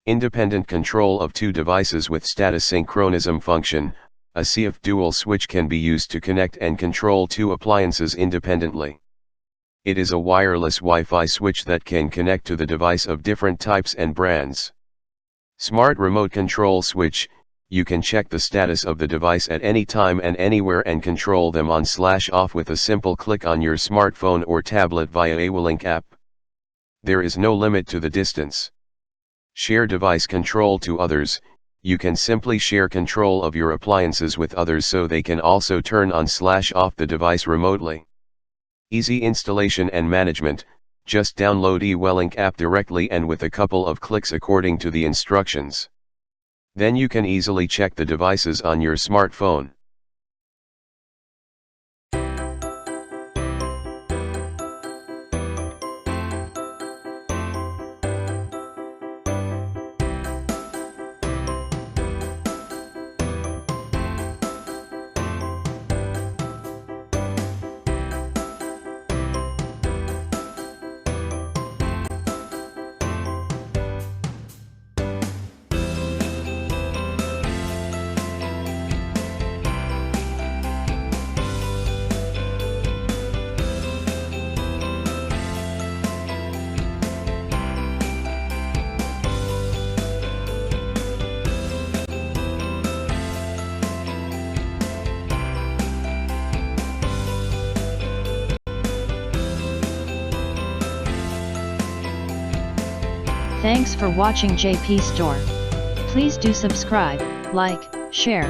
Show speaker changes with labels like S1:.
S1: Independent control of two devices with status synchronism function. A Seiff Dual switch can be used to connect and control two appliances independently. It is a wireless Wi-Fi switch that can connect to the device of different types and brands. Smart remote control switch. You can check the status of the device at any time and anywhere and control them on/off with a simple click on your smartphone or tablet via eWeLink app. There is no limit to the distance. Share device control to others. You can simply share control of your appliances with others so they can also turn on/off the device remotely. Easy installation and management. Just download eWeLink app directly and with a couple of clicks according to the instructions. Then you can easily check the devices on your smartphone.
S2: Thanks for watching JP Store. Please do subscribe, like, share.